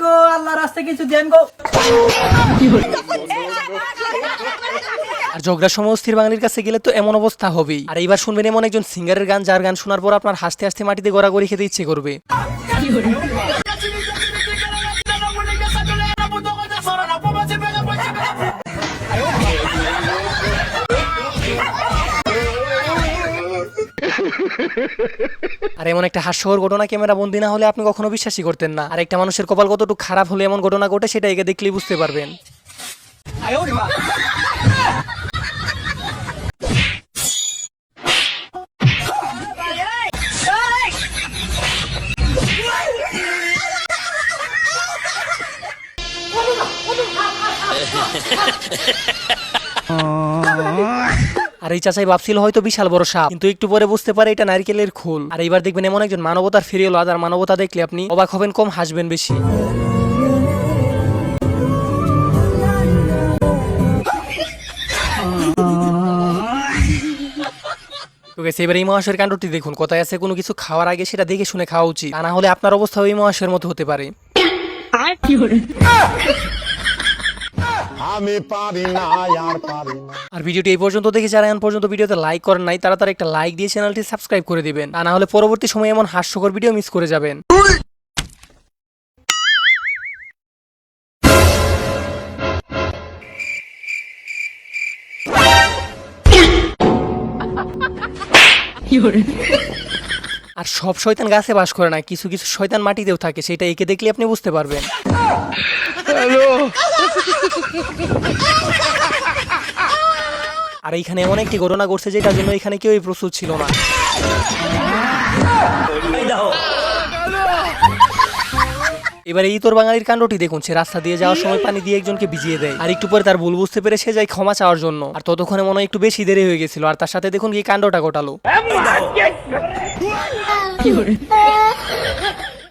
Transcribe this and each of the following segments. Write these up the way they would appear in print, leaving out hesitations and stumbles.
গো আল্লাহর রাস্তায় কিছু দেন গো। আর ঝগড়ার সময় অস্থির বাঙালির কাছে গেলে তো এমন অবস্থা হবেই। আর এইবার শুনবেন এমন একজন সিঙ্গারের গান, যার গান শোনার পর আপনার হাসতে হাসতে মাটিতে গড়াগড়ি খেতে ইচ্ছে করবে। আর এমন একটা হাস্যকর ঘটনা ক্যামেরা বন্দী না হলে আপনি কখনো বিশ্বাসই করতেন না। আর একটা মানুষের কপাল কতটুকু খারাপ হলে এমন ঘটনা ঘটে, সেটা একে দেখলেই বুঝতে পারবেন। আর এই চাচাই ভাবছিল হয়তো বিশাল বড় সাপ, কিন্তু একটু পরে বুঝতে পারে এটা নারকেলের খোল। আর এবার দেখবেন এমন একজন মানবতার ফিরে এলো, আর মানবতা দেখলে আপনি অবাক হবেন কম, হাসবেন বেশি। এবার এই মহাশয়ের কাণ্ডটি দেখুন। কথায় আছে কোনো কিছু খাওয়ার আগে সেটা দেখে শুনে খাওয়া উচিত, তা না হলে আপনার অবস্থা ওই মহাশয়ের মতো হতে পারে। আমি পারি না আর পারি না। আর ভিডিওটি এই পর্যন্ত দেখে যারা এখন পর্যন্ত ভিডিওতে লাইক করেন নাই, তারা একটা লাইক দিয়ে চ্যানেলটি সাবস্ক্রাইব করে দিবেন, তা না হলে পরবর্তী সময়ে এমন হাস্যকর ভিডিও মিস করে যাবেন। আর সব শয়তান গাছে বাস করে না, কিছু কিছু শয়তান মাটিতেও থাকে, সেটা একে দেখলে আপনি বুঝতে পারবেন। আর এইখানে এমন একটি ঘটনা ঘটছে যেটার জন্য এখানে কেউই প্রস্তুত ছিল না। এবার এই তোর বাঙালির কাণ্ডটি দেখুন। সে রাস্তা দিয়ে যাওয়ার সময় পানি দিয়ে একজনকে ভিজিয়ে দেয়, আর একটু পরে তার ভুল বুঝতে পেরে সে যায় ক্ষমা চাওয়ার জন্য। আর ততক্ষণে মনে হয় একটু বেশি দেরি হয়ে গেছিল, আর তার সাথে দেখুন কি কাণ্ডটা ঘটালো।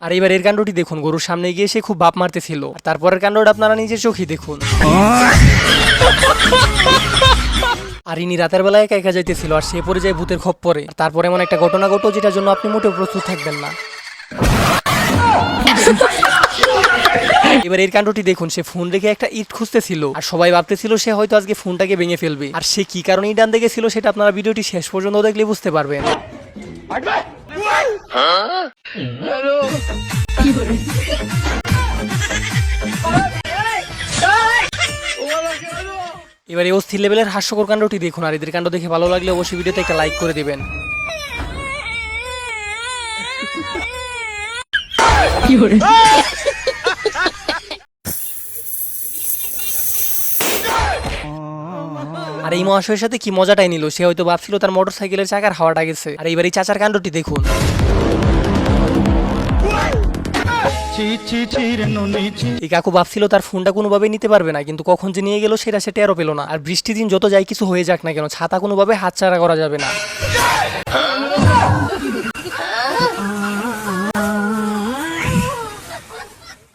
আর এবার এর কাণ্ডটি দেখুন। গরুর সামনে গিয়ে সে খুব বাপ মারতেছিল, আর তারপরের কাণ্ডটা আপনারা নিজের চোখেই দেখুন। আর ইনি রাতের বেলায় একা একা যাইতেছিল, আর সে পড়ে যায় ভূতের খপ্পরে। তারপরে এমন একটা ঘটনা ঘটো যেটার জন্য আপনি মোটেও প্রস্তুত থাকবেন না। এবার এর কাণ্ডটি দেখুন। সে ফোন রেখে একটা ইট খুঁজতেছিল, আর সবাই ভাবতেছিল সে হয়তো আজকে ফোনটাকে ভেঙে ফেলবে। আর সে কি কারণে ডান দিকে ছিল সেটা আপনারা ভিডিওটি শেষ পর্যন্ত দেখলে বুঝতে পারবেন। এবার এই অস্থির লেভেলের হাস্যকর কাণ্ডটি দেখুন। আর এদের কাণ্ড দেখে ভালো লাগলে অবশ্যই ভিডিওতে একটা লাইক করে দিবেন। আর এই মহাশয়ের সাথে কি মজাটাই নিল। সে হয়তো ভাবছিল তার মোটর সাইকেলের চাকার হাওয়াটা গেছে। আর এইবার এই চাচার কাণ্ডটি দেখুন। এই কাকু ভাবছিল তার ফোনটা কোনোভাবে নিতে পারবে না, কিন্তু কখন যে নিয়ে গেল সেটা সে টেরও পেল না। আর বৃষ্টি দিন যত যাই কিছু হয়ে যাক না কেন, ছাতা কোনোভাবে হাতছাড়া করা যাবে না।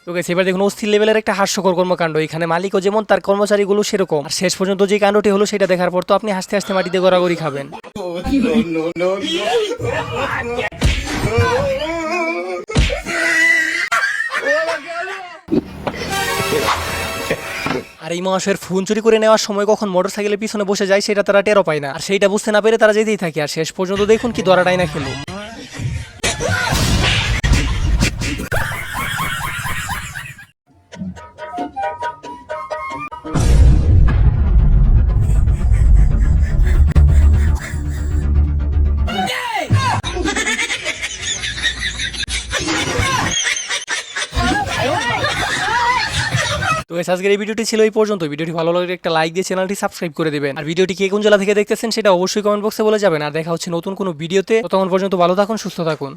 তো গাইস, এবার দেখুন অস্থির লেভেলের একটা হাস্যকর কর্মকাণ্ড। এখানে মালিকও যেমন, তার কর্মচারীগুলো সেরকম। আর শেষ পর্যন্ত যে কাণ্ডটি হলো সেটা দেখার পর তো আপনি হাসতে হাসতে মাটিতে গড়াগড়ি খাবেন। আর এই মহাশয়ের ফোন চুরি করে নেওয়ার সময় কখন মোটরসাইকেলের পিছনে বসে যায় সেটা তারা টেরও পায় না। আর সেইটা বুঝতে না পেরে তারা যেতেই থাকে। আর শেষ পর্যন্ত দেখুন কি ধরাটাই না খেলো। তো আজকের এই ভিডিওটি ছিল এই পর্যন্ত। ভিডিওটি ভালো লাগলে একটা লাইক দিয়ে চ্যানেলটি সাবস্ক্রাইব করে দিবেন। আর ভিডিওটি কে কোন জেলা থেকে দেখতেছেন সেটা অবশ্যই কমেন্ট বক্সে বলে যাবেন। আর দেখা হচ্ছে নতুন কোনো ভিডিওতে। ততক্ষণ পর্যন্ত ভালো থাকুন, সুস্থ থাকুন।